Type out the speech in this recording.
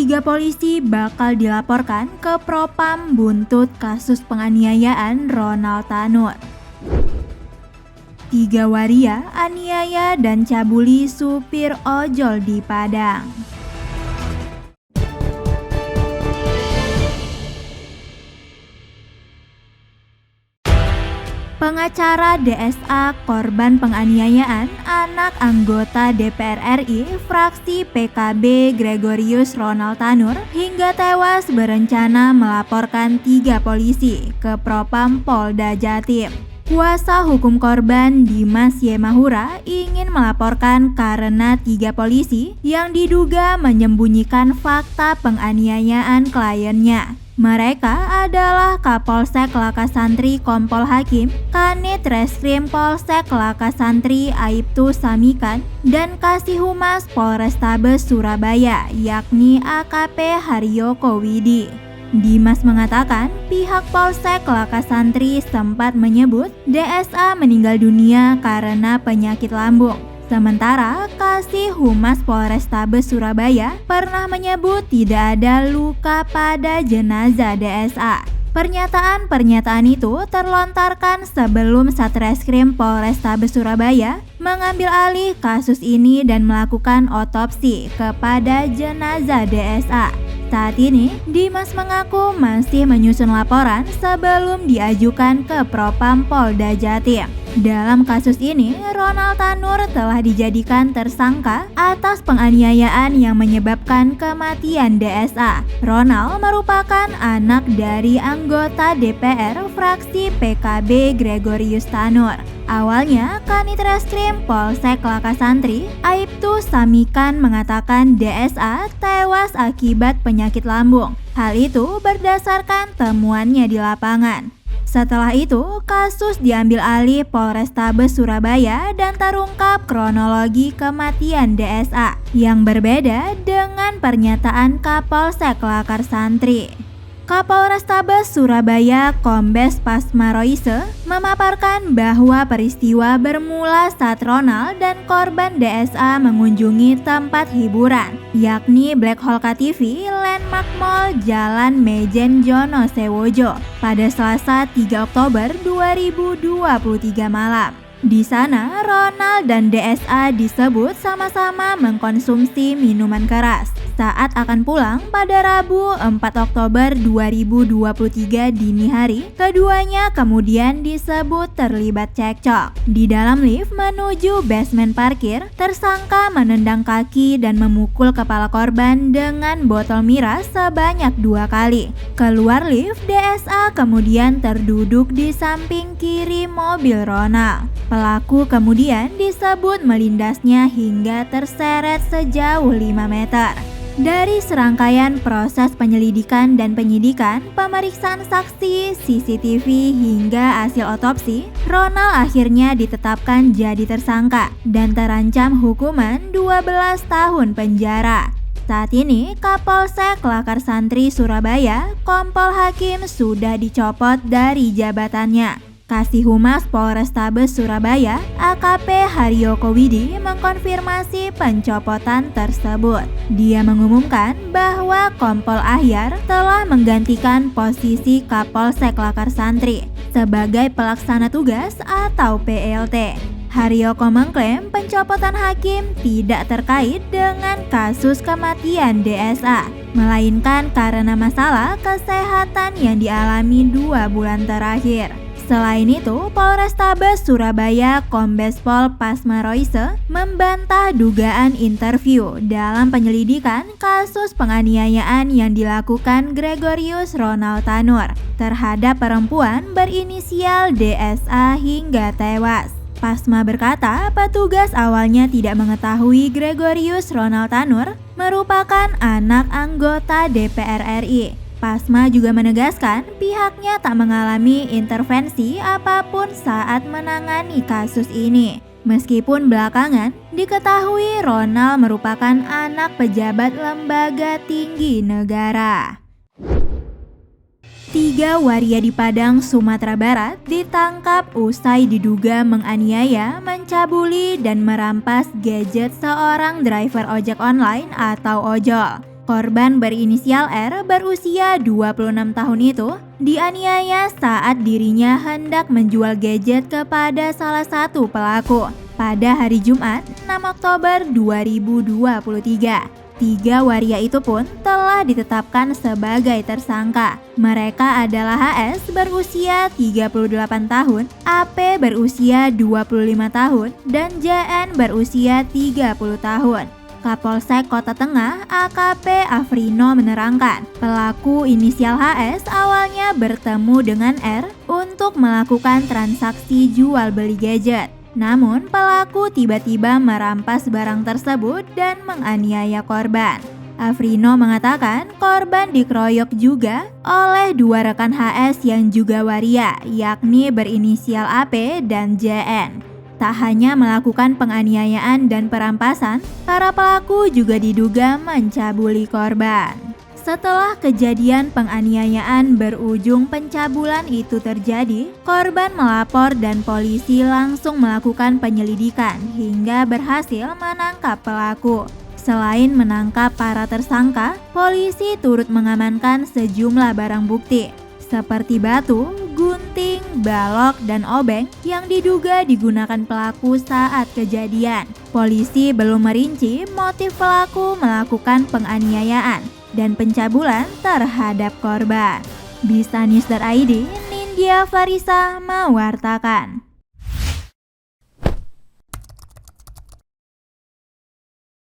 3 polisi bakal dilaporkan ke Propam buntut kasus penganiayaan Ronald Tanur. 3 waria aniaya dan cabuli supir ojol di Padang. Pengacara DSA korban penganiayaan anak anggota DPR RI fraksi PKB Gregorius Ronald Tanur hingga tewas berencana melaporkan 3 polisi ke Propam Polda Jatim. Kuasa hukum korban Dimas Y. Mahura ingin melaporkan karena 3 polisi yang diduga menyembunyikan fakta penganiayaan kliennya. Mereka adalah Kapolsek Lakasantri Kompol Hakim, Kanit Reskrim Polsek Lakasantri Aibtu Samikan, dan Kasih Humas Polrestabes Surabaya, yakni AKP Haryoko Widi. Dimas mengatakan pihak Polsek Lakasantri sempat menyebut DSA meninggal dunia karena penyakit lambung. Sementara Kasih Humas Polrestabes Surabaya pernah menyebut tidak ada luka pada jenazah DSA. Pernyataan-pernyataan itu terlontarkan sebelum Satreskrim Polrestabes Surabaya mengambil alih kasus ini dan melakukan otopsi kepada jenazah DSA. Saat ini, Dimas mengaku masih menyusun laporan sebelum diajukan ke Propam Polda Jatim. Dalam kasus ini, Ronald Tanur telah dijadikan tersangka atas penganiayaan yang menyebabkan kematian DSA. Ronald merupakan anak dari anggota DPR fraksi PKB Gregorius Tanur. Awalnya, Kanit Reskrim Polsek Lakasantri Aibtu Samikan mengatakan DSA tewas akibat penyakit lambung. Hal itu berdasarkan temuannya di lapangan. Setelah itu, kasus diambil alih Polrestabes Surabaya dan terungkap kronologi kematian DSA yang berbeda dengan pernyataan Kapolsek Lakasantri. Kapolrestabes Surabaya Kombes Pasmaroise memaparkan bahwa peristiwa bermula saat Ronald dan korban DSA mengunjungi tempat hiburan, yakni Black Hole KTV Landmark Mall Jalan Mejen Jono Sewojo pada Selasa 3 Oktober 2023 malam. Di sana, Ronald dan DSA disebut sama-sama mengkonsumsi minuman keras. Saat akan pulang pada Rabu 4 Oktober 2023 dini hari, keduanya kemudian disebut terlibat cekcok. Di dalam lift menuju basement parkir, tersangka menendang kaki dan memukul kepala korban dengan botol miras sebanyak 2 kali. Keluar lift, DSA kemudian terduduk di samping kiri mobil Ronald. Pelaku kemudian disebut melindasnya hingga terseret sejauh 5 meter. Dari serangkaian proses penyelidikan dan penyidikan, pemeriksaan saksi, CCTV hingga hasil otopsi, Ronald akhirnya ditetapkan jadi tersangka dan terancam hukuman 12 tahun penjara. Saat ini, Kapolsek Lakasantri Surabaya, Kompol Hakim sudah dicopot dari jabatannya. Kasih Humas Polrestabes Surabaya, AKP Haryoko Widi mengkonfirmasi pencopotan tersebut. Dia mengumumkan bahwa Kompol Ahyar telah menggantikan posisi Kapolsek Lakasantri sebagai pelaksana tugas atau PLT. Haryoko mengklaim pencopotan hakim tidak terkait dengan kasus kematian DSA, melainkan karena masalah kesehatan yang dialami 2 bulan terakhir. Selain itu, Polrestabes Surabaya Kombes Pol Pasmaroise membantah dugaan interview dalam penyelidikan kasus penganiayaan yang dilakukan Gregorius Ronald Tanur terhadap perempuan berinisial DSA hingga tewas. Pasma berkata, petugas awalnya tidak mengetahui Gregorius Ronald Tanur merupakan anak anggota DPR RI. Pasma juga menegaskan pihaknya tak mengalami intervensi apapun saat menangani kasus ini. Meskipun belakangan diketahui Ronald merupakan anak pejabat lembaga tinggi negara. 3 waria di Padang, Sumatera Barat ditangkap usai diduga menganiaya, mencabuli, dan merampas gadget seorang driver ojek online atau ojol. Korban berinisial R berusia 26 tahun itu dianiaya saat dirinya hendak menjual gadget kepada salah satu pelaku pada hari Jumat 6 Oktober 2023. Tiga waria itu pun telah ditetapkan sebagai tersangka. Mereka adalah HS berusia 38 tahun, AP berusia 25 tahun, dan JN berusia 30 tahun. Kapolsek Kota Tengah AKP Afrino menerangkan, pelaku inisial HS awalnya bertemu dengan R untuk melakukan transaksi jual beli gadget. Namun pelaku tiba-tiba merampas barang tersebut dan menganiaya korban. Afrino mengatakan korban dikeroyok juga oleh dua rekan HS yang juga waria, yakni berinisial AP dan JN. Tak hanya melakukan penganiayaan dan perampasan, para pelaku juga diduga mencabuli korban. Setelah kejadian penganiayaan berujung pencabulan itu terjadi, korban melapor dan polisi langsung melakukan penyelidikan hingga berhasil menangkap pelaku. Selain menangkap para tersangka, polisi turut mengamankan sejumlah barang bukti seperti batu, gunting, balok, dan obeng yang diduga digunakan pelaku saat kejadian. Polisi belum merinci motif pelaku melakukan penganiayaan dan pencabulan terhadap korban. Bisanews.id, Nindya Farisa mewartakan.